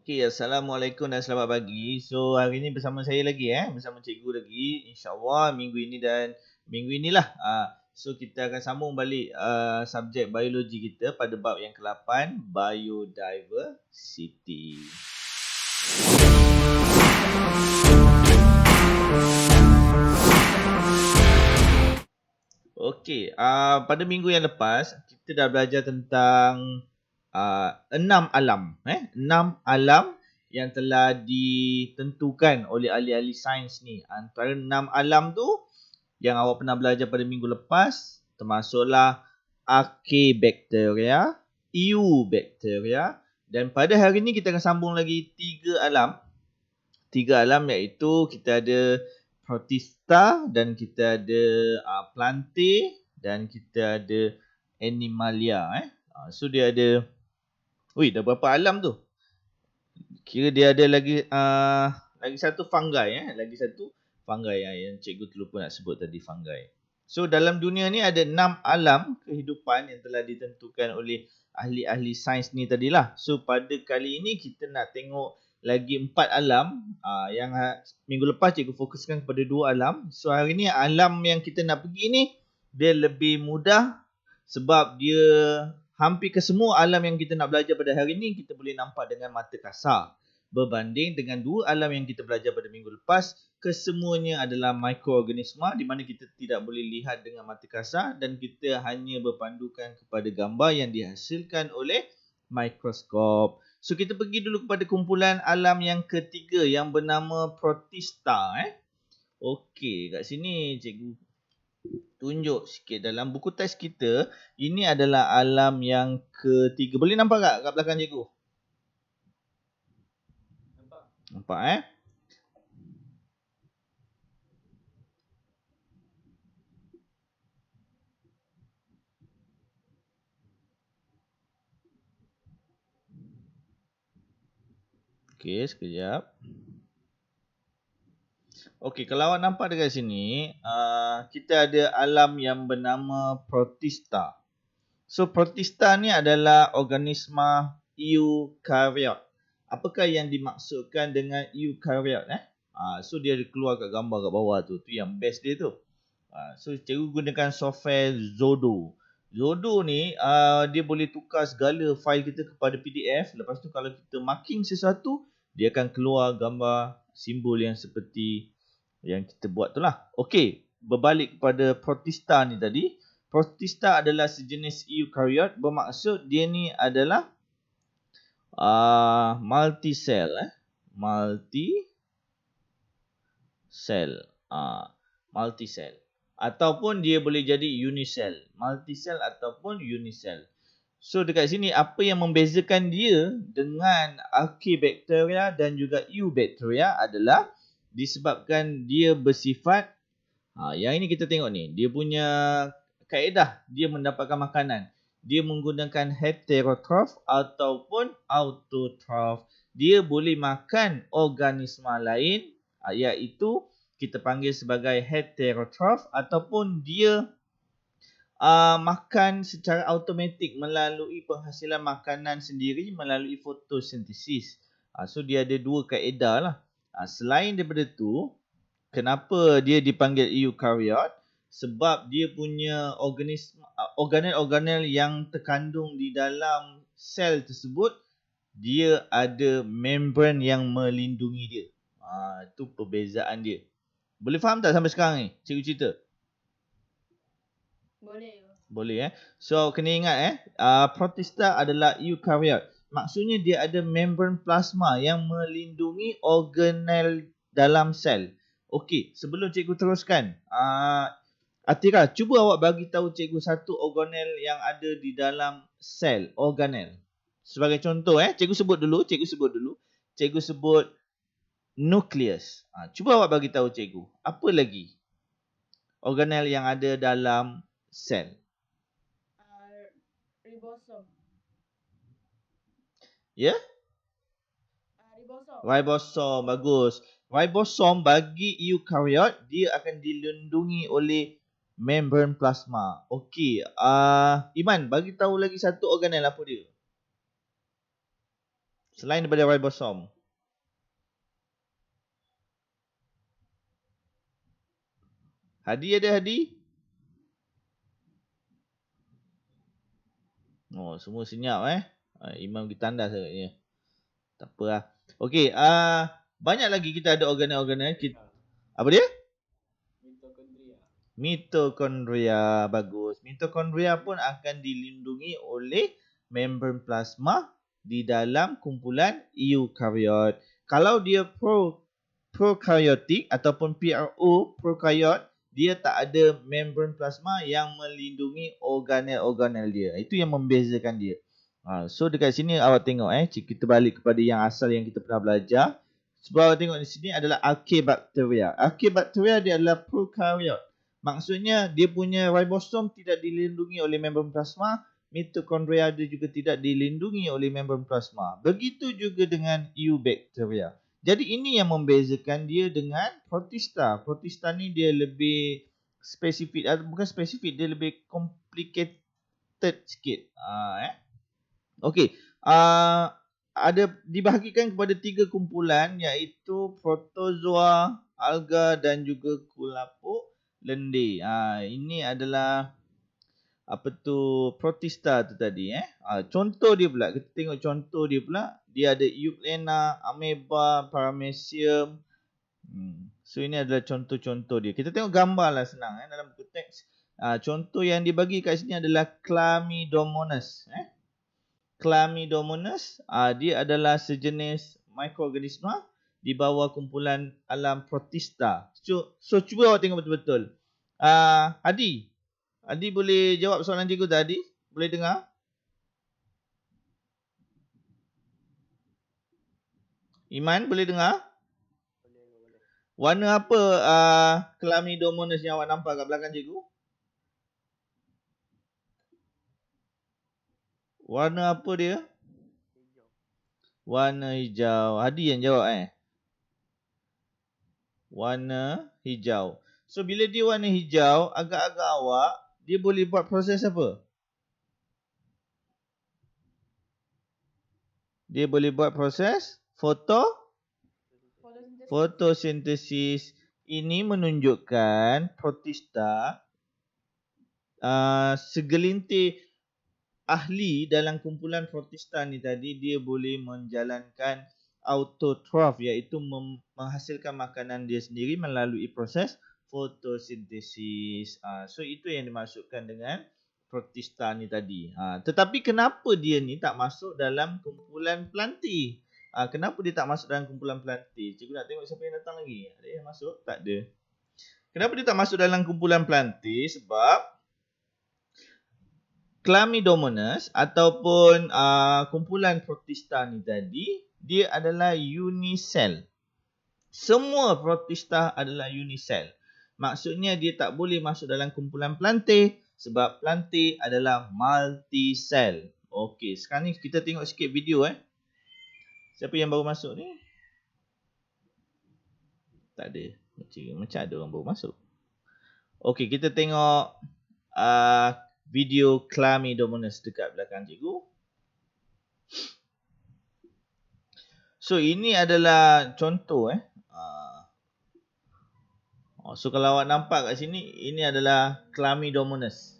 Okey, Assalamualaikum dan selamat pagi. So, hari ni bersama saya lagi bersama cikgu lagi. InsyaAllah minggu ini dan minggu inilah. So, kita akan sambung balik subjek biologi kita pada bab yang ke-8, Biodiversity. Okey, pada minggu yang lepas, kita dah belajar tentang 6 alam. 6 alam yang telah ditentukan oleh ahli-ahli sains ni. Antara 6 alam tu yang awak pernah belajar pada minggu lepas termasuklah Archaebacteria, Eubacteria, dan pada hari ni kita akan sambung lagi 3 alam. 3 alam iaitu kita ada Protista dan kita ada Plantae dan kita ada Animalia. So dia ada dah berapa alam tu? Kira dia ada lagi satu fungi lagi satu fungi yang cikgu terlupa nak sebut tadi, fungi. So dalam dunia ni ada 6 alam kehidupan yang telah ditentukan oleh ahli-ahli sains ni tadilah. So pada kali ini kita nak tengok lagi 4 alam yang minggu lepas cikgu fokuskan kepada 2 alam. So hari ni alam yang kita nak pergi ni dia lebih mudah sebab dia hampir ke semua alam yang kita nak belajar pada hari ini kita boleh nampak dengan mata kasar. Berbanding dengan 2 alam yang kita belajar pada minggu lepas, kesemuanya adalah mikroorganisma di mana kita tidak boleh lihat dengan mata kasar dan kita hanya berpandukan kepada gambar yang dihasilkan oleh mikroskop. So kita pergi dulu kepada kumpulan alam yang ketiga yang bernama Protista. Okey, kat sini cikgu tunjuk sikit dalam buku teks kita. Ini adalah alam yang ketiga. Boleh nampak tak kat belakang cikgu? Nampak Okey, sekejap. Okey, kalau awak nampak dekat sini, kita ada alam yang bernama Protista. So, Protista ni adalah organisma eukariot. Apakah yang dimaksudkan dengan eukariot? So, dia keluar kat gambar kat bawah tu. Tu yang best dia tu. So, cikgu gunakan software Zodo. Zodo ni, dia boleh tukar segala fail kita kepada PDF. Lepas tu, kalau kita marking sesuatu, dia akan keluar gambar simbol yang seperti yang kita buat tu lah. Okey, berbalik kepada Protista ni tadi. Protista adalah sejenis eukariot, bermaksud dia ni adalah multi-cell. Multi-cell. Ataupun dia boleh jadi unicell. Multi-cell ataupun unicell. So dekat sini apa yang membezakan dia dengan Archaebacteria dan juga Eubacteria adalah disebabkan dia bersifat yang ini kita tengok ni, dia punya kaedah dia mendapatkan makanan. Dia menggunakan heterotroph ataupun autotroph. Dia boleh makan organisma lain iaitu kita panggil sebagai heterotroph ataupun dia makan secara automatik melalui penghasilan makanan sendiri melalui fotosintesis. So dia ada 2 kaedah lah. Selain daripada tu, kenapa dia dipanggil eukariot? Sebab dia punya organel-organel yang terkandung di dalam sel tersebut, dia ada membran yang melindungi dia. Itu perbezaan dia. Boleh faham tak sampai sekarang ni? Cikgu cerita. Boleh So kena ingat Protista adalah eukariot. Maksudnya dia ada membran plasma yang melindungi organel dalam sel. Okey, sebelum cikgu teruskan, Atira, cuba awak bagi tahu cikgu satu organel yang ada di dalam sel, organel. Sebagai contoh cikgu sebut dulu. Cikgu sebut nukleus. Cuba awak bagi tahu cikgu, apa lagi organel yang ada dalam sel? Ribosom. Ya? Ribosom, bagus. Ribosom bagi eukariot, dia akan dilindungi oleh membran plasma. Okey, Iman, bagi tahu lagi satu organel apa dia? Selain daripada ribosom. Hadi ada Hadi? Oh, semua senyap Imam kita tandas agaknya. Tak apa lah. Okey, banyak lagi kita ada organel-organel. Apa dia? Mitokondria. Bagus. Mitokondria pun akan dilindungi oleh membran plasma di dalam kumpulan eukariot. Kalau dia prokaryotik ataupun prokaryot, dia tak ada membran plasma yang melindungi organel-organel dia. Itu yang membezakan dia. So dekat sini awak tengok kita balik kepada yang asal yang kita pernah belajar. Sebab awak tengok di sini adalah Archaebacteria. Archaebacteria dia adalah prokaryot. Maksudnya dia punya ribosom tidak dilindungi oleh membran plasma, mitokondria dia juga tidak dilindungi oleh membran plasma. Begitu juga dengan Eubacteria. Jadi ini yang membezakan dia dengan Protista. Protista ni dia lebih spesifik, bukan spesifik, dia lebih complicated sikit. Okey. Ada dibahagikan kepada 3 kumpulan iaitu protozoa, alga dan juga kulapuk lendir. Ini adalah Protista tu tadi contoh dia pula, kita tengok contoh dia pula. Dia ada Euglena, Amoeba, Paramecium. So ini adalah contoh-contoh dia. Kita tengok gambar lah senang dalam buku teks. Contoh yang dibagi kat sini adalah Chlamydomonas. Chlamydomonas dia adalah sejenis mikroorganisma di bawah kumpulan alam Protista. So cuba awak tengok betul-betul. Adi boleh jawab soalan cikgu tadi? Boleh dengar? Iman boleh dengar? Boleh. Warna apa Chlamydomonas yang awak nampak kat belakang cikgu? Warna apa dia? Hijau. Warna hijau. Adi yang jawab Warna hijau. So bila dia warna hijau, agak-agak awak, dia boleh buat proses apa? Dia boleh buat proses fotosintesis. Ini menunjukkan Protista segelintir ahli dalam kumpulan Protista ni tadi, dia boleh menjalankan autotroph, iaitu menghasilkan makanan dia sendiri melalui proses fotosintesis. So itu yang dimaksudkan dengan Protista ni tadi. Tetapi kenapa dia ni tak masuk dalam kumpulan Plantae? Kenapa dia tak masuk dalam kumpulan Plantae? Cikgu nak tengok siapa yang datang lagi. Ada yang masuk? Tak ada. Kenapa dia tak masuk dalam kumpulan Plantae? Sebab Chlamydomonas ataupun kumpulan Protista ni tadi, dia adalah unicell. Semua Protista adalah unicell. Maksudnya dia tak boleh masuk dalam kumpulan Plantae sebab Plantae adalah multicell. Okey, sekarang ni kita tengok sikit video Siapa yang baru masuk ni? Tak ada. Macam ada orang baru masuk. Okey, kita tengok video Chlamydomonas dekat belakang cikgu. So ini adalah contoh So kalau awak nampak kat sini, ini adalah Chlamydomonas.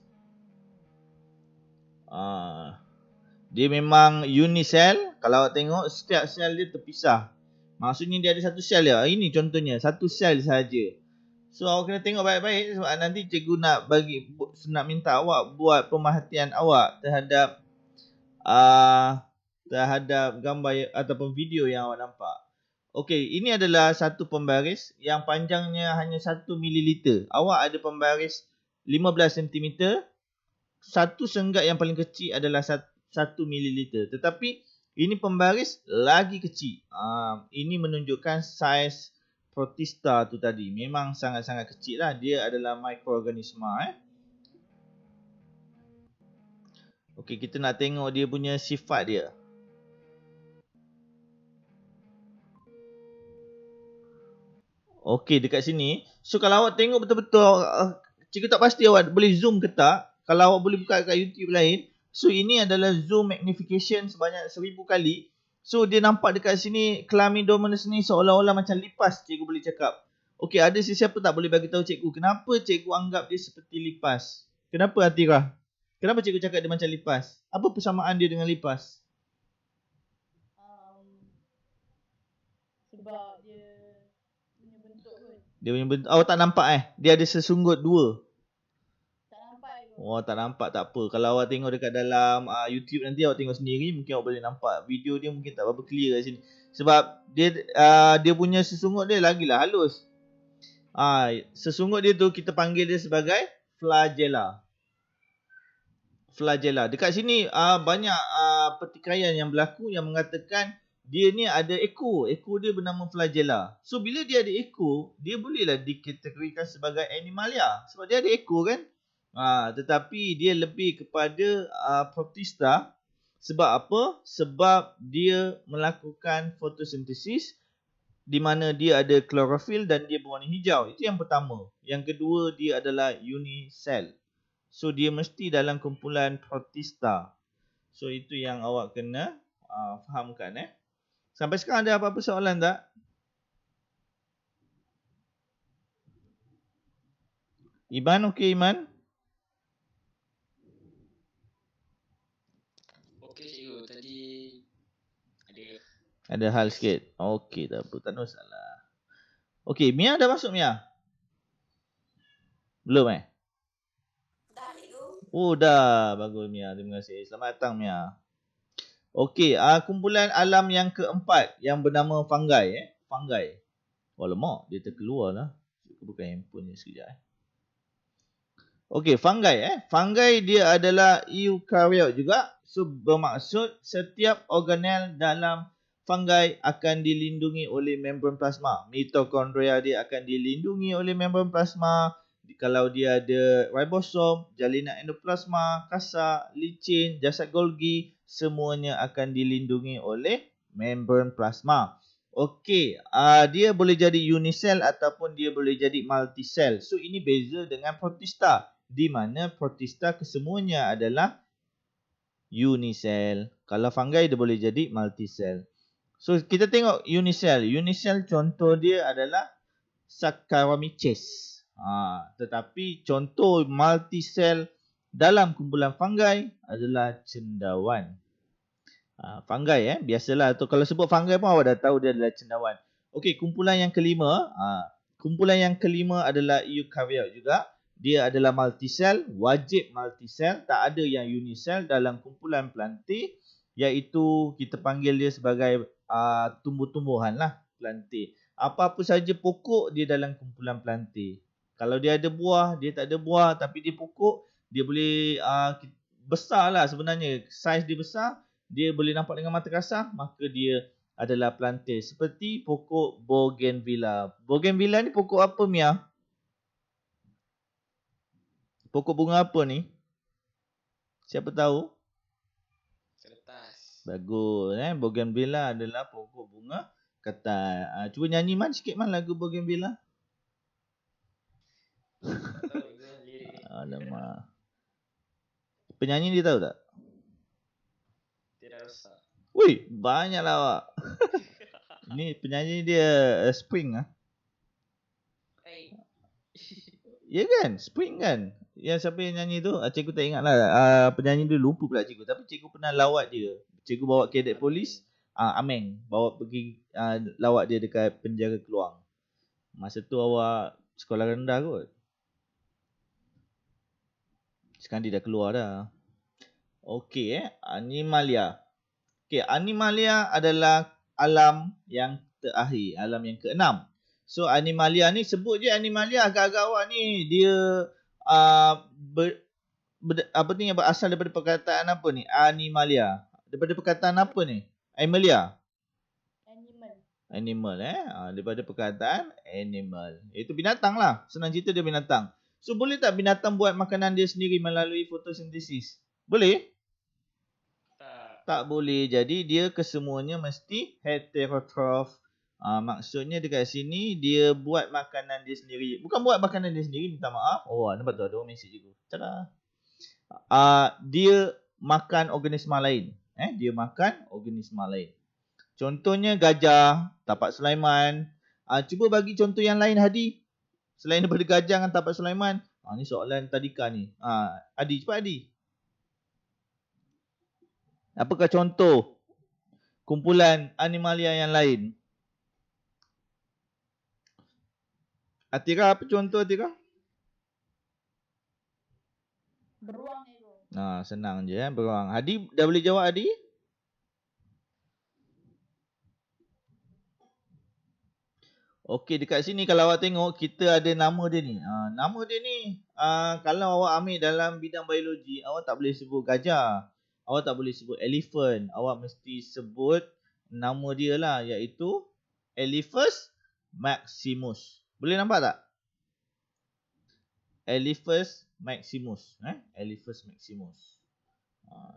Dia memang unicell. Kalau awak tengok, setiap sel dia terpisah. Maksudnya dia ada satu sel dia. Ini contohnya, satu sel saja. So awak kena tengok baik-baik sebab nanti cikgu nak minta awak buat pemerhatian awak terhadap gambar ataupun video yang awak nampak. Okey, ini adalah satu pembaris yang panjangnya hanya 1 ml. Awak ada pembaris 15 cm. Satu sengat yang paling kecil adalah 1 ml. Tetapi ini pembaris lagi kecil. Ini menunjukkan saiz Protista tu tadi. Memang sangat-sangat kecil lah. Dia adalah mikroorganisma. Okey, kita nak tengok dia punya sifat dia. Okey, dekat sini. So kalau awak tengok betul-betul, cikgu tak pasti awak boleh zoom ke tak. Kalau awak boleh buka kat YouTube lain. So ini adalah zoom magnification sebanyak 1000 kali. So dia nampak dekat sini Chlamydomonas ni seolah-olah macam lipas, cikgu boleh cakap. Okey, ada sesiapa tak boleh bagi tahu cikgu kenapa cikgu anggap dia seperti lipas? Kenapa Atirah? Kenapa cikgu cakap dia macam lipas? Apa persamaan dia dengan lipas? Sebab dia punya bentuk kot. Dia punya bentuk, awak tak nampak Dia ada sesunggut dua. Tak nampak kot. Oh, tak nampak, tak apa. Kalau awak tengok dekat dalam YouTube nanti awak tengok sendiri, mungkin awak boleh nampak. Video dia mungkin tak berapa clear kat sini. Sebab dia punya sesunggut dia lagilah halus. Sesunggut dia tu kita panggil dia sebagai flagella. Flagella. Dekat sini banyak pertikaian yang berlaku yang mengatakan dia ni ada ekor. Ekor dia bernama flagella. So bila dia ada ekor, dia bolehlah dikategorikan sebagai animalia. Sebab dia ada ekor kan. Tetapi dia lebih kepada protista. Sebab apa? Sebab dia melakukan fotosintesis di mana dia ada klorofil dan dia berwarna hijau. Itu yang pertama. Yang kedua, dia adalah unicell. So dia mesti dalam kumpulan protista. So itu yang awak kena fahamkan Sampai sekarang ada apa-apa soalan tak? Iman okey Iman? Okey cikgu, tadi ada hal sikit. Okey tak apa, tak ada masalah. Okey, Mia dah masuk Mia? Belum Dah cikgu. Oh dah, bagus Mia. Terima kasih. Selamat datang Mia. Okey, kumpulan alam yang keempat yang bernama fungi Fungi. Alamak, dia terkeluar lah. Bukan handphone ni sekejap Okey, fungi Fungi dia adalah eukaryote juga. So bermaksud setiap organel dalam fungi akan dilindungi oleh membran plasma. Mitokondria dia akan dilindungi oleh membran plasma. Kalau dia ada ribosom, jalinan endoplasma, kasar, licin, jasad Golgi, semuanya akan dilindungi oleh membran plasma. Okey, dia boleh jadi unicell ataupun dia boleh jadi multicell. So ini beza dengan protista, di mana protista kesemuanya adalah unicell. Kalau fungi dia boleh jadi multicell. So kita tengok unicell. Unicell contoh dia adalah Saccharomyces. Tetapi contoh multicell dalam kumpulan fungi adalah cendawan. Fungi biasalah tu kalau sebut fungi pun awak dah tahu dia adalah cendawan. Okey, kumpulan yang kelima, kumpulan yang kelima adalah eukaryote juga. Dia adalah multicell, wajib multicell, tak ada yang unicell dalam kumpulan plantae, iaitu kita panggil dia sebagai tumbuh-tumbuhan lah, plantae. Apa-apa saja pokok dia dalam kumpulan plantae. Kalau dia ada buah, dia tak ada buah tapi dia pokok, dia boleh besar lah sebenarnya. Saiz dia besar, dia boleh nampak dengan mata kasar, maka dia adalah plantae. Seperti pokok bougainvillea. Bougainvillea ni pokok apa Mia? Pokok bunga apa ni? Siapa tahu? kertas. Bagus Bougainvillea adalah pokok bunga kertas. Cuba nyanyi Man sikit Man lagu Bougainvillea. Tahu itu lirik ni. Alamak. Penyanyi dia tahu tak? Tidak rosak. Wih, banyaklah awak. Ni penyanyi dia Spring Ya kan? Spring kan? Yang siapa yang nyanyi tu? Cikgu tak ingat lah. Penyanyi dia lupa pula cikgu. Tapi cikgu pernah lawat dia. Cikgu bawa kadet polis. Ameng. Bawa pergi lawat dia dekat penjara Keluang. Masa tu awak sekolah rendah kot. Sekarang dia dah keluar dah. Okey Animalia. Okey, Animalia adalah alam yang terakhir. Alam yang keenam. So Animalia ni sebut je Animalia agak-agak awak ni dia berasal daripada perkataan apa ni? Animalia. Daripada perkataan apa ni? Animalia. Animal daripada perkataan animal. Itu binatang lah. Senang cerita dia binatang. So boleh tak binatang buat makanan dia sendiri melalui fotosintesis? Boleh? Tak boleh. Jadi dia kesemuanya mesti heterotroph. Maksudnya dekat sini dia buat makanan dia sendiri. Bukan buat makanan dia sendiri, minta maaf. Oh, nampak tu ada orang mesej juga. Tada. Dia makan organisma lain. Dia makan organisma lain. Contohnya gajah, tapak Sulaiman. Cuba bagi contoh yang lain Hadi. Selain daripada gajah dengan tapak Sulaiman. Ni soalan tadika ni. Adi, cepat Adi. Apakah contoh kumpulan animalia yang lain? Atira, apa contoh Atira? Beruang ego. Senang je beruang. Hadi dah boleh jawab Hadi? Okey, dekat sini kalau awak tengok kita ada nama dia ni. Nama dia ni kalau awak ambil dalam bidang biologi, awak tak boleh sebut gajah. Awak tak boleh sebut elephant. Awak mesti sebut nama dia lah, iaitu Elephas maximus. Boleh nampak tak? Elephas maximus. Elephas maximus.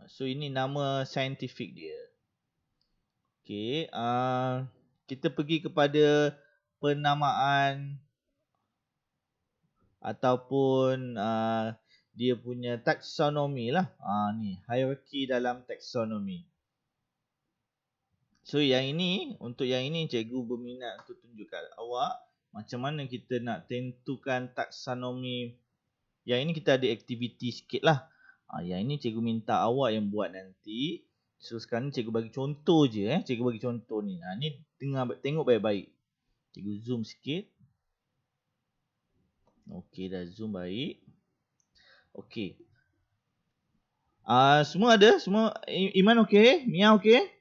So ini nama saintifik dia. Okey, kita pergi kepada penamaan ataupun dia punya taksonomi lah. Ni hierarki dalam taksonomi. So untuk yang ini cikgu berminat untuk tunjukkan awak macam mana kita nak tentukan taksonomi. Yang ini kita ada aktiviti sikit lah. Yang ini cikgu minta awak yang buat nanti. So sekarang ni cikgu bagi contoh je. Cikgu bagi contoh ni. Ni tengok baik-baik. Cikgu zoom sikit. Okey, dah zoom baik. Okey. Semua ada? Semua Iman okey? Mia okey?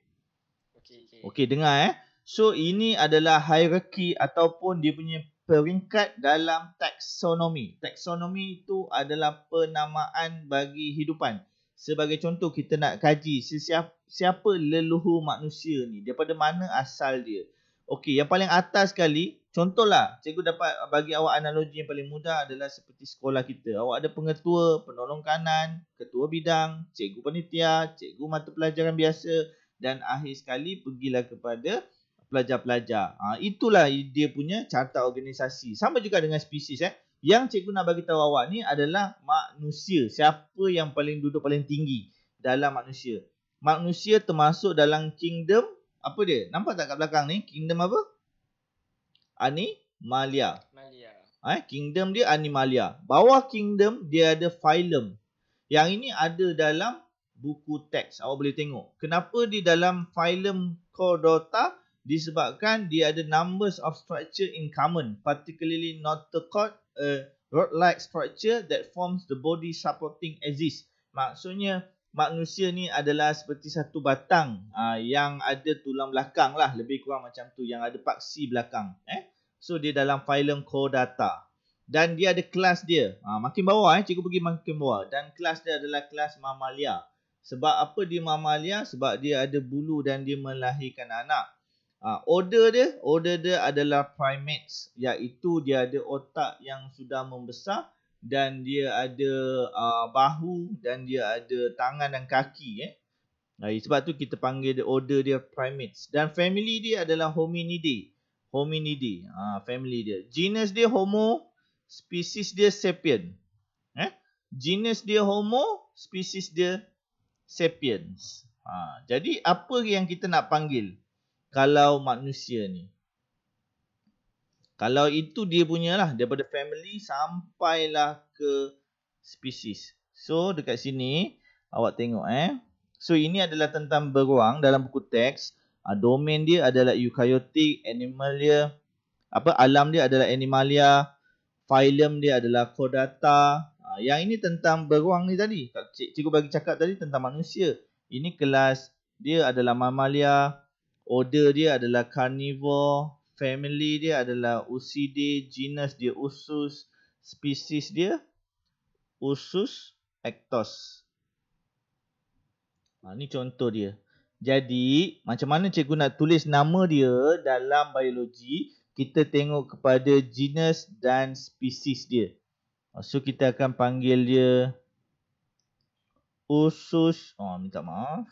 Okey, dengar So ini adalah hierarki ataupun dia punya peringkat dalam taksonomi. Taksonomi itu adalah penamaan bagi hidupan. Sebagai contoh kita nak kaji siapa leluhur manusia ni, daripada mana asal dia. Okey, yang paling atas sekali, contohlah, cikgu dapat bagi awak analogi yang paling mudah adalah seperti sekolah kita. Awak ada pengetua, penolong kanan, ketua bidang, cikgu panitia, cikgu mata pelajaran biasa dan akhir sekali pergilah kepada pelajar-pelajar. Itulah dia punya carta organisasi. Sama juga dengan spesies. Yang cikgu nak bagi tahu awak ni adalah manusia. Siapa yang duduk paling tinggi dalam manusia. Manusia termasuk dalam kingdom, apa dia? Nampak tak kat belakang ni? Kingdom apa? Animalia. Kingdom dia Animalia. Bawah kingdom dia ada phylum. Yang ini ada dalam buku teks. Awak boleh tengok. Kenapa di dalam phylum Chordata? Disebabkan dia ada numbers of structure in common, particularly notochord, a rod-like structure that forms the body supporting axis. Maksudnya manusia ni adalah seperti satu batang yang ada tulang belakang lah, lebih kurang macam tu, yang ada paksi belakang. So dia dalam phylum Chordata. Dan dia ada kelas dia. Makin bawah cikgu pergi makin bawah. Dan kelas dia adalah kelas Mammalia. Sebab apa dia Mammalia? Sebab dia ada bulu dan dia melahirkan anak. Order dia adalah primates, iaitu dia ada otak yang sudah membesar dan dia ada bahu dan dia ada tangan dan kaki. Sebab tu kita panggil dia order dia primates. Dan family dia adalah Hominidae. Family dia. Genus dia Homo, species dia Sapien. Genus dia Homo, species dia Sapiens. Jadi apa yang kita nak panggil kalau manusia ni? Kalau itu dia punya lah, daripada family sampailah ke species. So dekat sini awak tengok So ini adalah tentang beruang dalam buku teks. Domain dia adalah eukaryotik, animalia. Alam dia adalah animalia. Phylum dia adalah Chordata. Yang ini tentang beruang ni tadi. Cikgu bagi cakap tadi tentang manusia. Ini kelas dia adalah Mammalia. Order dia adalah Carnivore. Family dia adalah Ursidae. Genus dia Ursus. Species dia Ursus Ectos. Ni contoh dia. Jadi, macam mana cikgu nak tulis nama dia dalam biologi? Kita tengok kepada genus dan species dia. So, kita akan panggil dia Ursus. Minta maaf.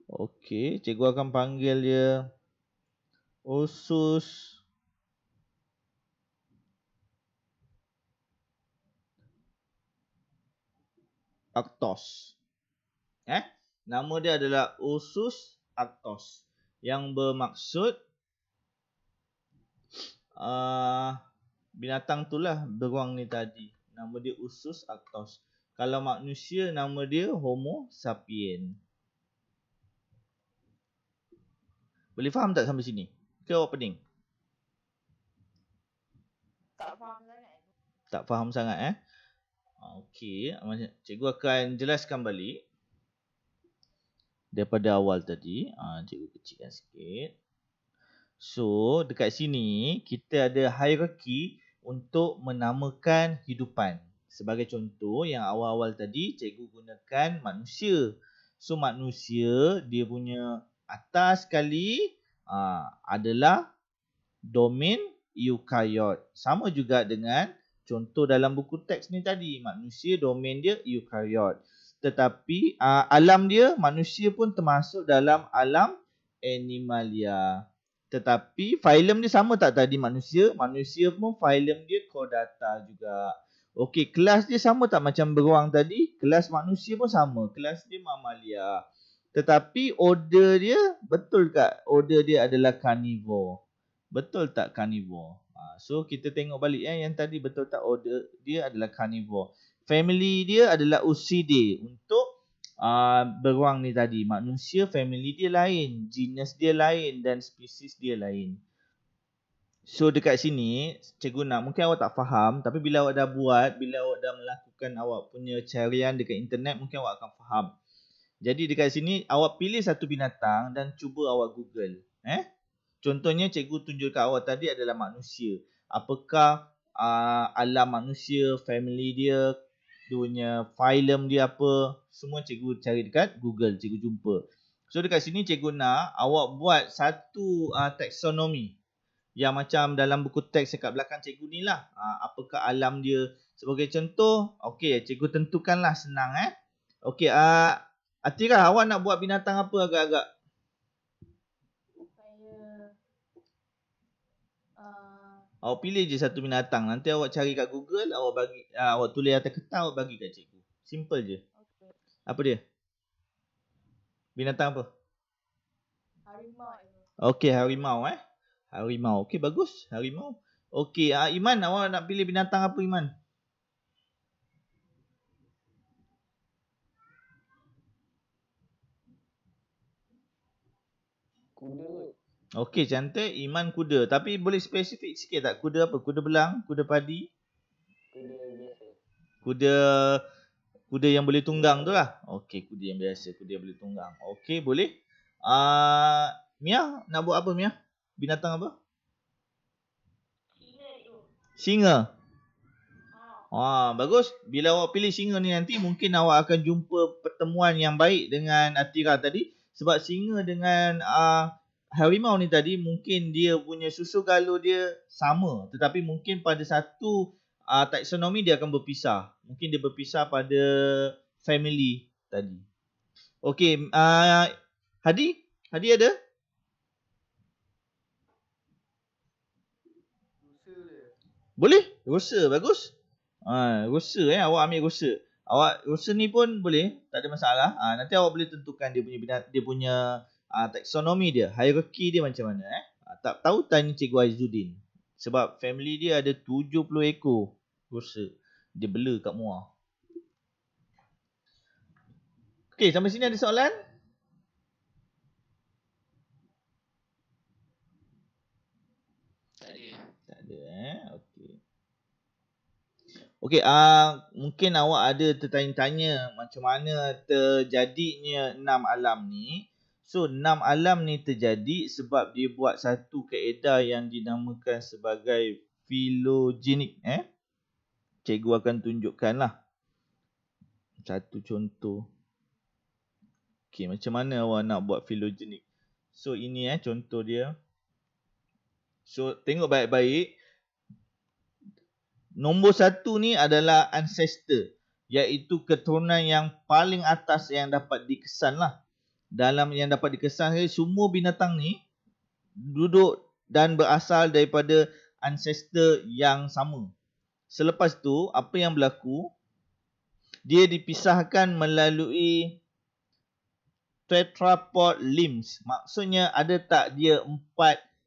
Okey, cikgu akan panggil dia Ursus arctos. Nama dia adalah Ursus arctos. Yang bermaksud binatang itulah beruang ni tadi. Nama dia Ursus arctos. Kalau manusia, nama dia Homo sapien. Boleh faham tak sampai sini? Ke awak pening? Tak faham sangat. Tak faham sangat Okey, cikgu akan jelaskan balik daripada awal tadi. Cikgu kecilkan sikit. So, dekat sini kita ada hierarki untuk menamakan hidupan. Sebagai contoh, yang awal-awal tadi cikgu gunakan manusia. So, manusia dia punya atas sekali adalah domain eukariot. Sama juga dengan contoh dalam buku teks ni tadi. Manusia domain dia eukariot. Tetapi alam dia, manusia pun termasuk dalam alam Animalia. Tetapi filem dia sama tak tadi manusia? Manusia pun filem dia Chordata juga. Okey, kelas dia sama tak macam beruang tadi? Kelas manusia pun sama. Kelas dia Mammalia. Tetapi order dia, betul tak? Order dia adalah carnivore. Betul tak carnivore? So kita tengok balik yang tadi betul tak order dia adalah carnivore. Family dia adalah Ursidae. Untuk beruang ni tadi, manusia family dia lain, genus dia lain dan spesies dia lain. So dekat sini cikgu nak, mungkin awak tak faham, tapi bila awak dah buat, bila awak dah melakukan awak punya carian dekat internet, mungkin awak akan faham. Jadi dekat sini awak pilih satu binatang dan cuba awak Google. Contohnya cikgu tunjuk kat awak tadi adalah manusia. Apakah alam manusia, family dia, punya filem dia apa, semua cikgu cari dekat Google, cikgu jumpa. So dekat sini cikgu nak awak buat satu taksonomi yang macam dalam buku teks dekat belakang cikgu ni lah. Apakah alam dia. Sebagai contoh, okey, cikgu tentukanlah, senang Okey, Atira, awak nak buat binatang apa agak-agak? Awak pilih je satu binatang. Nanti awak cari kat Google, awak bagi, awak tulis atas kertas, awak bagi kat cikgu. Simple je. Okay. Apa dia? Binatang apa? Harimau. Okey, harimau Harimau. Okey, bagus. Harimau. Okey, Iman, awak nak pilih binatang apa, Iman? Kuda. Okey, cantik. Iman kuda. Tapi boleh spesifik sikit tak? Kuda apa? Kuda belang? Kuda padi? Kuda biasa. Kuda yang boleh tunggang tu lah. Okey, kuda yang biasa. Kuda yang boleh tunggang. Okey, boleh. Mia, nak buat apa Mia? Binatang apa? Singa. Bagus. Bila awak pilih singa ni nanti, mungkin awak akan jumpa pertemuan yang baik dengan Atira tadi. Sebab singa dengan harimau ni tadi, mungkin dia punya susu galur dia sama. Tetapi mungkin pada satu taksonomi dia akan berpisah. Mungkin dia berpisah pada family tadi. Okey, Hadi? Hadi ada? Boleh? Rusa, bagus. Rusa awak ambil rusa. Rusa ni pun boleh, tak ada masalah. Nanti awak boleh tentukan dia punya taksonomi dia, hierarki dia macam mana Tak tahu tanya Cikgu Aizuddin. Sebab family dia ada 70 ekor rusa. Dia bela kat Muar. Okey, sampai sini ada soalan? Tak ada okey. Okey, mungkin awak ada tertanya-tanya macam mana terjadinya 6 alam ni. So 6 alam ni terjadi sebab dia buat satu kaedah yang dinamakan sebagai phylogenetic. Cikgu akan tunjukkanlah satu contoh. Okey, macam mana awak nak buat phylogenetic. So ini contoh dia. So tengok baik-baik. Nombor 1 ni adalah ancestor, iaitu keturunan yang paling atas yang dapat dikesan lah. Dalam yang dapat dikesan, semua binatang ni duduk dan berasal daripada ancestor yang sama. Selepas tu, apa yang berlaku? dia dipisahkan melalui tetrapod limbs. Maksudnya ada tak dia 4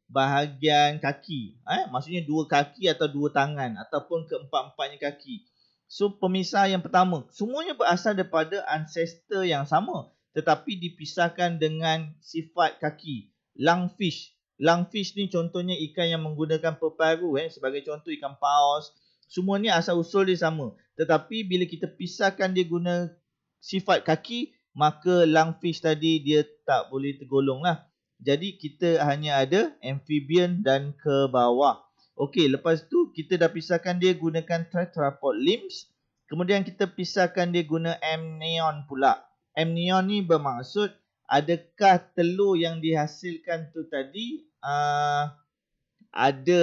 bahagian kaki? Maksudnya 2 kaki atau 2 tangan ataupun keempat-empatnya kaki. So pemisah yang pertama, semuanya berasal daripada ancestor yang sama tetapi dipisahkan dengan sifat kaki. Lungfish. Lungfish ni contohnya ikan yang menggunakan peparu sebagai contoh ikan paus. Semua ni asal usul dia sama. Tetapi bila kita pisahkan dia guna sifat kaki, maka lungfish tadi dia tak boleh tergolong lah. Jadi kita hanya ada amphibian dan ke bawah. Okey, lepas tu kita dah pisahkan dia gunakan tetrapod limbs. Kemudian kita pisahkan dia guna amnion pula. Amnion ni bermaksud adakah telur yang dihasilkan tu tadi ada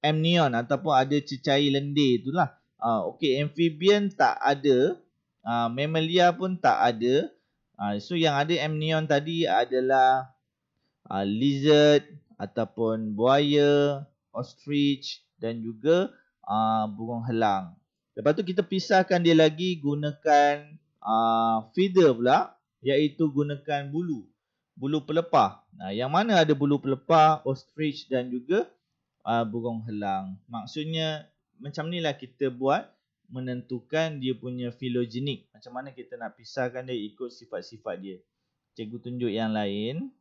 amnion ataupun ada cecair lendir tu lah. Okey, amphibian tak ada. Mammalia pun tak ada. So yang ada amnion tadi adalah lizard ataupun buaya, ostrich dan juga burung helang. Lepas tu kita pisahkan dia lagi gunakan feeder pula, iaitu gunakan bulu pelepah. Yang mana ada bulu pelepah, ostrich dan juga burung helang. Maksudnya macam ni lah kita buat menentukan dia punya phylogenetic. Macam mana kita nak pisahkan dia ikut sifat-sifat dia. Cikgu tunjuk yang lain.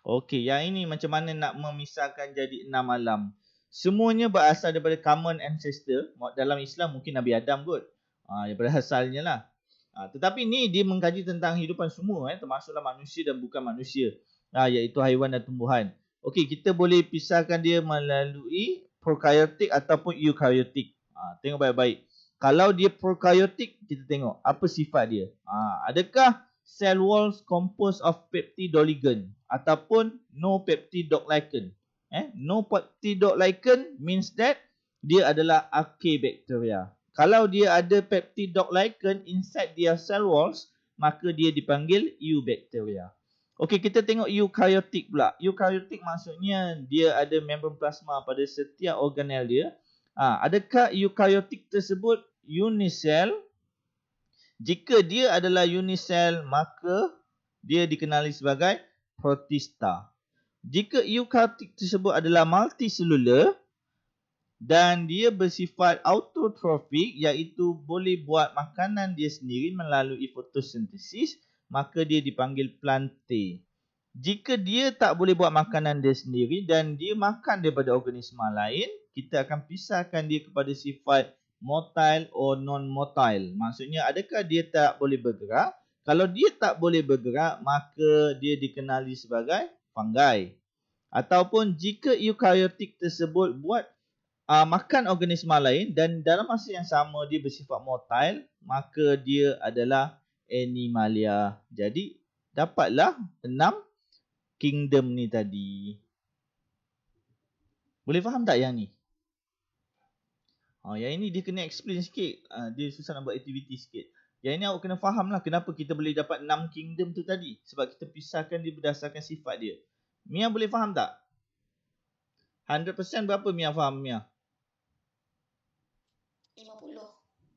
Okey, yang ini macam mana nak memisahkan jadi 6 alam. Semuanya berasal daripada common ancestor. Dalam Islam mungkin Nabi Adam kot. Daripada asalnya lah. Tetapi ni dia mengkaji tentang hidupan semua. Termasuklah manusia dan bukan manusia. Iaitu haiwan dan tumbuhan. Okey, kita boleh pisahkan dia melalui prokaryotik ataupun eukaryotik. Tengok baik-baik. Kalau dia prokaryotik, kita tengok apa sifat dia. Adakah cell walls composed of peptidoglycan ataupun no peptidoglycan? No peptidoglycan means that dia adalah archaebacteria. Kalau dia ada peptidoglycan inside their cell walls, maka dia dipanggil eubacteria. Okey, kita tengok eukaryotik pula. Eukaryotik maksudnya dia ada membran plasma pada setiap organel dia. Adakah eukaryotik tersebut unicell? Jika dia adalah unicell, maka dia dikenali sebagai protista. Jika eukaryotik tersebut adalah multicellular dan dia bersifat autotrophic, iaitu boleh buat makanan dia sendiri melalui fotosintesis, maka dia dipanggil plante. Jika dia tak boleh buat makanan dia sendiri dan dia makan daripada organisma lain, kita akan pisahkan dia kepada sifat motile atau non-motile. Maksudnya adakah dia tak boleh bergerak? Kalau dia tak boleh bergerak, maka dia dikenali sebagai fungi. Ataupun jika eukaryotik tersebut buat makan organisma lain dan dalam masa yang sama dia bersifat motile, maka dia adalah animalia. Jadi dapatlah 6 kingdom ni tadi. Boleh faham tak yang ni? Yang ini dia kena explain sikit. Dia susah nak buat aktiviti sikit. Yang ini awak kena faham lah kenapa kita boleh dapat 6 kingdom tu tadi. Sebab kita pisahkan dia berdasarkan sifat dia. Mia boleh faham tak? 100% berapa Mia faham Mia? 50.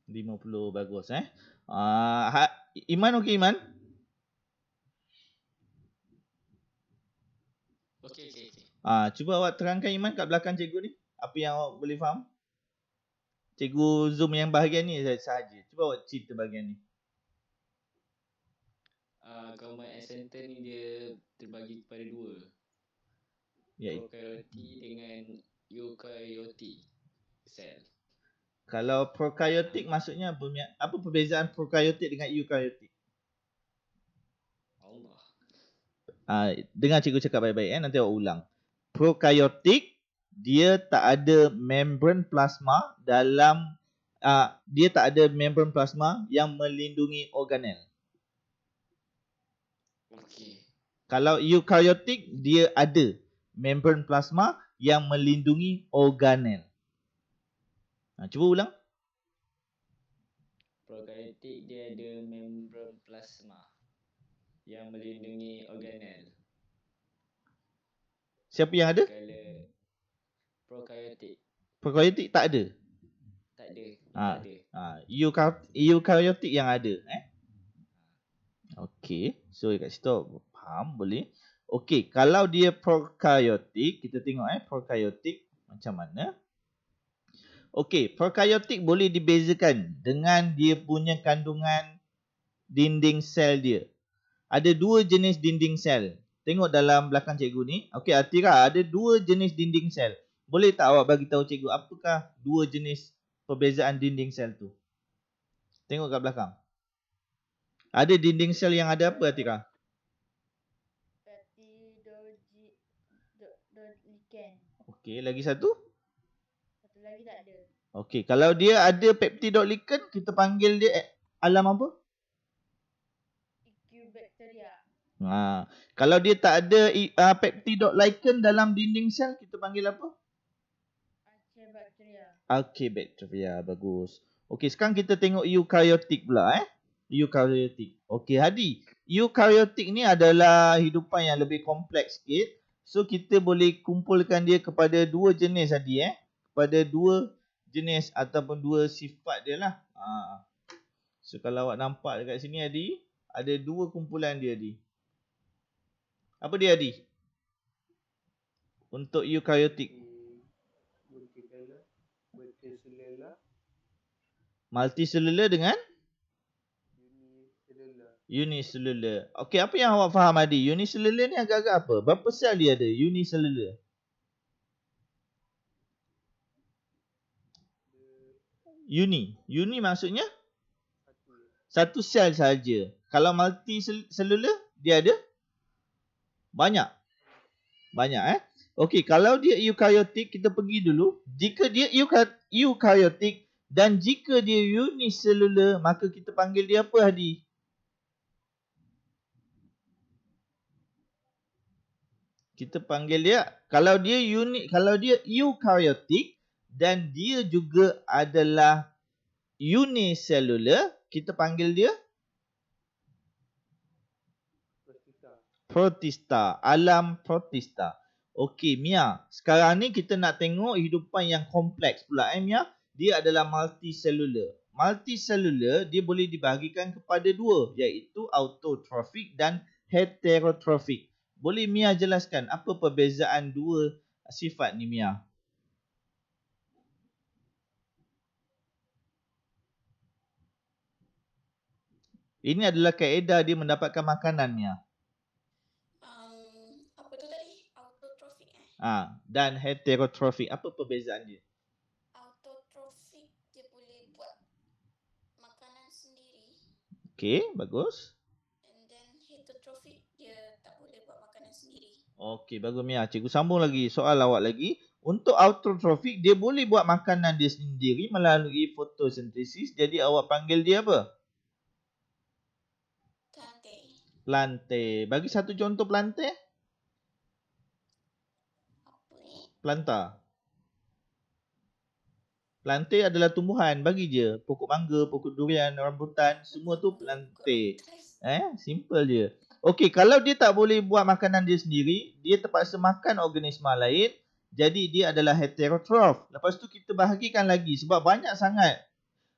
50, bagus Iman okey Iman? Okey. Cuba awak terangkan Iman kat belakang cikgu ni. Apa yang awak boleh faham? Cikgu zoom yang bahagian ni sahaja. Cuba awak cerita bahagian ni. Common ancestor ni dia terbagi kepada 2. Iaitu Prokaryotik dengan eukaryotik sel. kalau prokaryotik maksudnya apa perbezaan prokaryotik dengan eukaryotik? Allah. Dengar cikgu cakap baik-baik nanti awak ulang. Prokaryotik dia tak ada membran plasma dalam dia tak ada membran plasma yang melindungi organel. Okey. Kalau eukaryotik dia ada membran plasma yang melindungi organel. Cuba ulang. Prokaryotik dia ada membran plasma yang melindungi organel. Siapa yang ada? Kalau prokaryotik Prokaryotik tak ada. tak ada. Ah, ada. eukaryotik yang ada. Okey. So kat situ faham boleh. Okey, kalau dia prokaryotik, kita tengok prokaryotik macam mana. Okey, prokaryotik boleh dibezakan dengan dia punya kandungan dinding sel dia. Ada dua jenis dinding sel. Tengok dalam belakang cikgu ni. Okey, Atira, ada dua jenis dinding sel. Boleh tak awak bagi tahu cikgu apakah dua jenis perbezaan dinding sel tu? Tengok kat belakang. Ada dinding sel yang ada apa, Atira? Peptidoglycan. Okey, lagi satu. Satu lagi tak ada. Okey, kalau dia ada peptidoglycan, kita panggil dia alam apa? Ecubacteria. Kalau dia tak ada peptidoglycan dalam dinding sel, kita panggil apa? Archaebacteria. Archaebacteria, bagus. Okey, sekarang kita tengok eukaryotik pula Eukaryotik. Okey, Hadi. Eukaryotik ni adalah hidupan yang lebih kompleks sikit. So kita boleh kumpulkan dia kepada dua jenis Hadi Kepada dua jenis ataupun dua sifat dia lah. So kalau awak nampak dekat sini Hadi, ada dua kumpulan dia Hadi. Apa dia Hadi? Untuk eukaryotik. Multicellular dengan unicellular. Okey, apa yang awak faham Hadi? Unicellular ni agak-agak apa? Berapa sel dia ada? Unicellular. Uni maksudnya satu sel saja. Kalau multicellular dia ada banyak. Okey, kalau dia eukaryotik, kita pergi dulu. Jika dia eukaryotik dan jika dia unicellular, maka kita panggil dia apa Hadi? Kita panggil dia, kalau dia eukaryotik dan dia juga adalah unicellular, kita panggil dia protista, alam protista. Okey Mia, sekarang ni kita nak tengok hidupan yang kompleks pula Mia. Dia adalah multicellular. Multicellular dia boleh dibahagikan kepada dua, iaitu autotrophic dan heterotrophic. Boleh Mia jelaskan apa perbezaan dua sifat ni Mia? Ini adalah kaedah dia mendapatkan makanan Mia. Apa tu tadi? Autotrophic Dan heterotrophic. Apa perbezaan dia? Autotrophic dia boleh buat makanan sendiri. Okey, bagus. And then heterotrophic dia tak boleh buat makanan sendiri. Okey, bagus Mia. Cikgu sambung lagi soal awak lagi. Untuk autotrophic, dia boleh buat makanan dia sendiri melalui fotosintesis. Jadi awak panggil dia apa? Plantae. Bagi satu contoh plantae. Apa ni? Planta. Plantae adalah tumbuhan. Bagi je. Pokok mangga, pokok durian, rambutan. Semua tu plantae. Simple je. Okey, kalau dia tak boleh buat makanan dia sendiri, dia terpaksa makan organisma lain. Jadi dia adalah heterotroph. Lepas tu kita bahagikan lagi sebab banyak sangat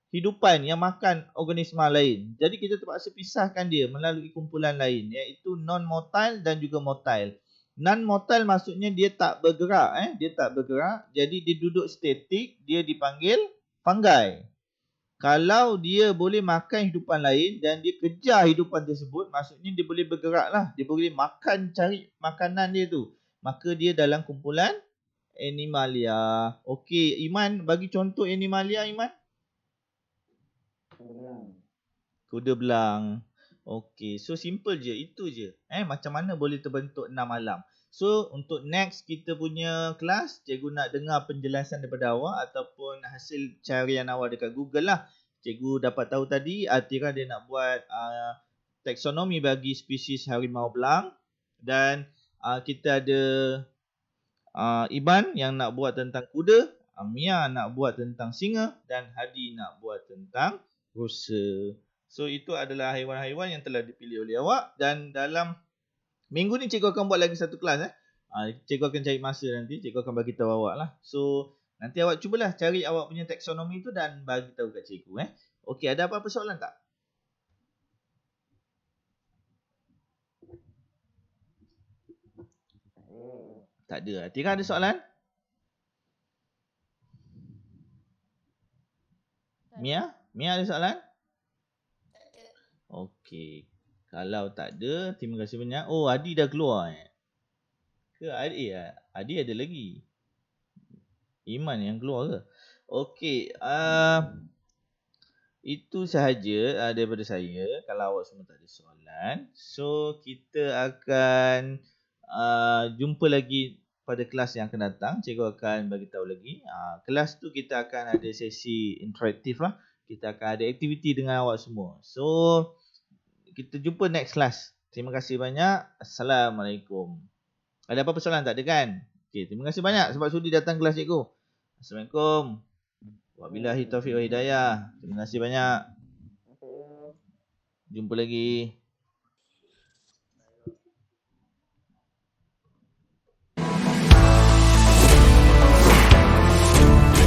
hidupan yang makan organisma lain. Jadi kita terpaksa pisahkan dia melalui kumpulan lain, iaitu non-motile dan juga motile. Non-motile maksudnya dia tak bergerak. Dia tak bergerak. Jadi dia duduk statik, dia dipanggil fungi. Kalau dia boleh makan hidupan lain dan dia kejar hidupan tersebut, maksudnya dia boleh bergerak lah. Dia boleh makan, cari makanan dia tu. Maka dia dalam kumpulan Animalia. Okey, Iman bagi contoh Animalia, Iman. Kuda belang. Okey, so simple je. Itu je. Macam mana boleh terbentuk 6 alam. So, untuk next kita punya kelas, cikgu nak dengar penjelasan daripada awak ataupun hasil carian awak dekat Google lah. Cikgu dapat tahu tadi, Atira dia nak buat taksonomi bagi spesies harimau belang. Dan kita ada Iban yang nak buat tentang kuda. Mia nak buat tentang singa. Dan Hadi nak buat tentang rusa. So itu adalah haiwan-haiwan yang telah dipilih oleh awak. Dan dalam minggu ni cikgu akan buat lagi satu kelas. Cikgu akan cari masa nanti. Cikgu akan bagi tahu awak lah. So Nanti awak cubalah cari awak punya taksonomi tu dan bagi tahu kat cikgu. Okey, ada apa-apa soalan tak? Tak ada. Tira ada soalan? Mia? Mia ada soalan? Tak ada. Okey. Kalau tak ada, terima kasih banyak. Oh, Adi dah keluar Ke Adi? Adi ada lagi. Iman yang keluar ke? Okey. Itu sahaja daripada saya. Kalau awak semua tak ada soalan. So, kita akan jumpa lagi pada kelas yang akan datang. Cikgu akan bagi tahu lagi. Kelas tu kita akan ada sesi interaktif lah. Kita akan ada aktiviti dengan awak semua. So, kita jumpa next class. Terima kasih banyak. Assalamualaikum. Ada apa-apa soalan? Tak ada kan? Okey, terima kasih banyak sebab sudi datang kelas cikgu. Assalamualaikum. Wabillahi taufiq wa hidayah. Terima kasih banyak. Jumpa lagi.